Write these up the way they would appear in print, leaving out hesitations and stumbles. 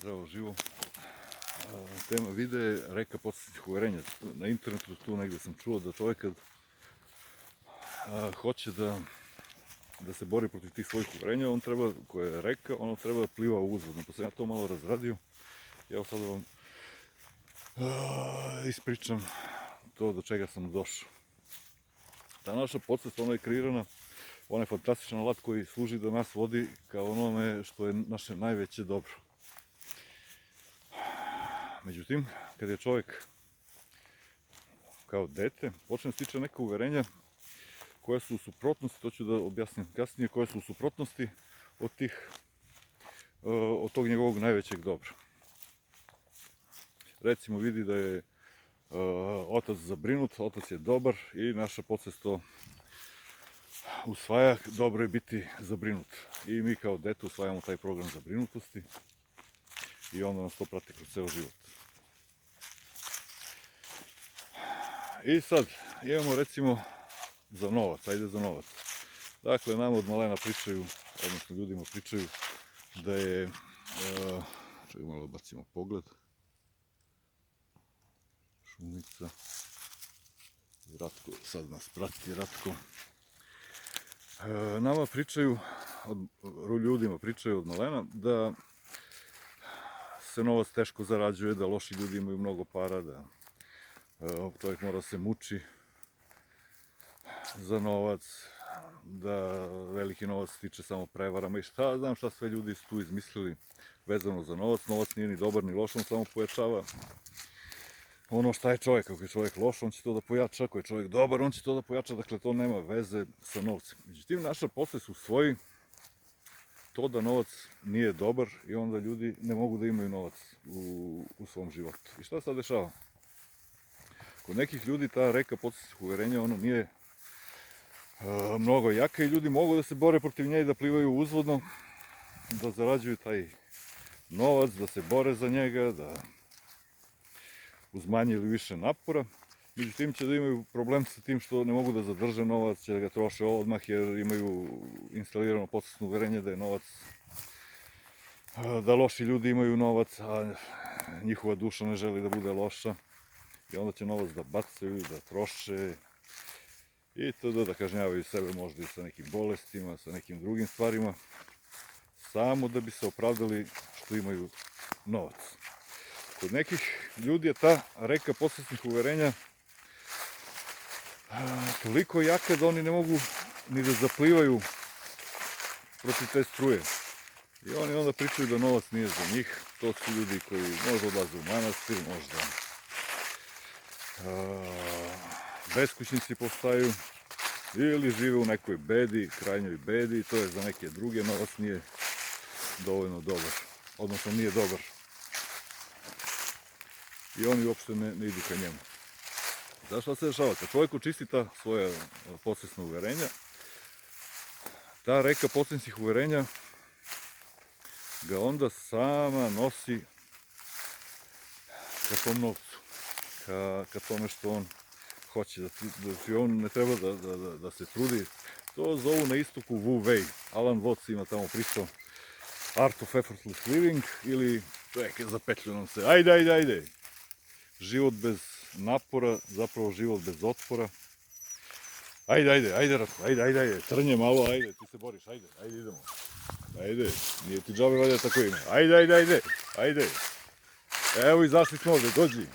Zdravo živo. Tema videa je reka podsjetnih uverenja. Na internetu tu negde sam čuo da čovjek kad hoće da se bori protiv tih svojih uverenja, on treba, koje je reka, ono treba da pliva uzvodno. Pa sam ja to malo razradio. Ja sad vam ispričam to do čega sam došao. Ta naša podsvest, ona je kreirana, ona je fantastičan alat koji služi da nas vodi kao onome što je naše najveće dobro. Međutim, kad je čovjek kao dete, počne da stiče neka uverenja koja su u suprotnosti, to ću da objasnim kasnije, koje su u suprotnosti od tog njegovog najvećeg dobra. Recimo vidi da je otac zabrinut, otac je dobar i naša podsvest to usvaja, dobro je biti zabrinut. I mi kao dete usvajamo taj program zabrinutosti i onda nas to prati kroz ceo život. I sad imamo recimo za novac, ajde za novac. Dakle, nam od malena pričaju, odnosno ljudima pričaju da je, čekaj malo bacimo pogled, šumica, Ratko, sad nas prati Ratko. Nama pričaju, ljudima pričaju od malena da se novac teško zarađuje, da loši ljudi imaju mnogo para, da čovjek mora se muči za novac, da veliki novac tiče samo prevarama i šta znam šta sve ljudi su tu izmislili vezano za novac. Novac nije ni dobar ni loš, on samo pojačava ono šta je čovjek. Ako je čovjek loš, on će to da pojača, ako je čovjek dobar, on će to da pojača, dakle to nema veze sa novcem. Međutim, naša podsvest usvoji to da novac nije dobar i onda ljudi ne mogu da imaju novac u svom životu. I šta sad dešava? Kod nekih ljudi ta reka podsjetnih uverenja, ono nije mnogo jaka i ljudi mogu da se bore protiv nje i da plivaju uzvodno, da zarađuju taj novac, da se bore za njega, da uz manje ili više napora. Međutim će da imaju problem sa tim što ne mogu da zadrže novac, će da ga troše odmah jer imaju instalirano podsvesno uverenje da je novac, da loši ljudi imaju novac, a njihova duša ne želi da bude loša. I onda će novac da bacaju, da troše i tada da kažnjavaju sebe možda i sa nekim bolestima, sa nekim drugim stvarima, samo da bi se opravdali što imaju novac. Kod nekih ljudi je ta reka podsvesnih uverenja toliko jaka da oni ne mogu ni da zaplivaju protiv te struje. I oni onda pričaju da novac nije za njih. To su ljudi koji možda odlaze u manastir, možda beskućnici postaju ili žive u nekoj bedi, krajnjoj bedi, to je za neke druge, novac nije dovoljno dobar, odnosno nije dobar. I oni uopšte ne idu ka njemu. Zašto se dešava? Kad čovjek očisti ta svoja podsvesna uverenja, ta reka podsvesnih uverenja ga onda sama nosi ka tom novcu, ka tome što on hoće, da on ne treba da se trudi. To zovu na istoku Wu Wei. Alan Watts ima tamo pričao Art of Effortless Living ili čovjek je zapetlio nam se, ajde. Život bez napora, zapravo život bez otpora. Ajde, Ratko, ajde, trnje malo, ajde, ti se boriš, ajde, idemo. Ajde, nije ti džabe valjda tako ime. Ajde. Evo izašli smo ovde, dođi.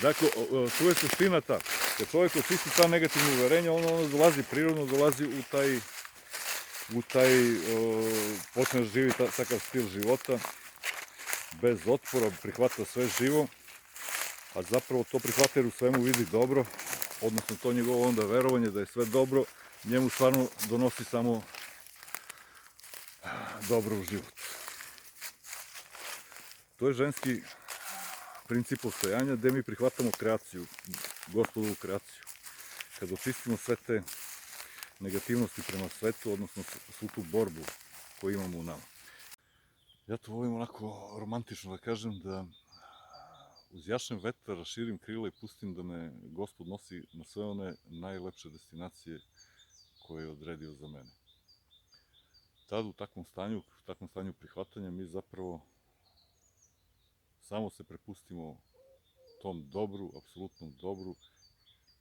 Dakle, tu je suština ta. Kad čovjek očisti ta negativna uverenja, ono dolazi prirodno, dolazi u taj, počne da živi takav stil života, bez otpora, prihvata sve živo, a zapravo to prihvata jer u svemu vidi dobro, odnosno to njegovo onda verovanje da je sve dobro, njemu stvarno donosi samo dobro u život. To je ženski princip postojanja gde mi prihvatamo kreaciju, Gospodovu kreaciju. Kad očistimo sve te negativnosti prema svetu, odnosno svu tu borbu koju imamo u nama. Ja to volim onako romantično da kažem, da uzjašem vetar, raširim krila i pustim da me Gospod nosi na sve one najlepše destinacije koje je odredio za mene. tad u takvom stanju prihvatanja mi zapravo samo se prepustimo tom dobru, apsolutnom dobru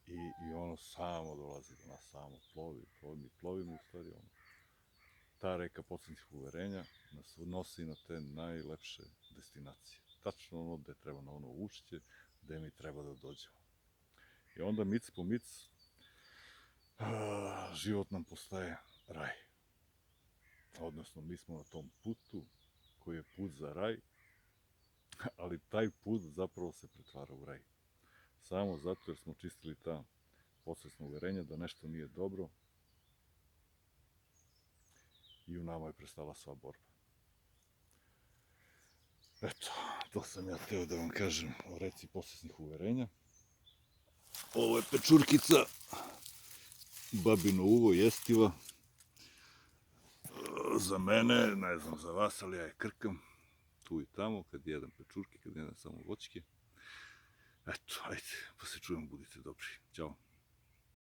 i ono samo dolazi do nas, samo mi plovimo u stvari, ono. Ta reka podsjetnih uverenja nas nosi na te najlepše destinacije. Tačno ono gde treba, na ono ušće, gde mi treba da dođemo. I onda mic po mic, život nam postaje raj. Odnosno, mi smo na tom putu koji je put za raj, ali taj put zapravo se pretvara u raj. Samo zato jer smo čistili ta podsvesna uverenja da nešto nije dobro i u nama je prestala sva borba. Eto, to sam ja teo da vam kažem o reci podsvesnih uverenja. Ovo je pečurkica, babino uvo, jestiva. Za mene, ne znam za vas, ali ja je krkam tu i tamo, kad jedem pečurke, kad jedem samo voćke. Eto, ajde, pa se čujemo, budite dobri. Ćao.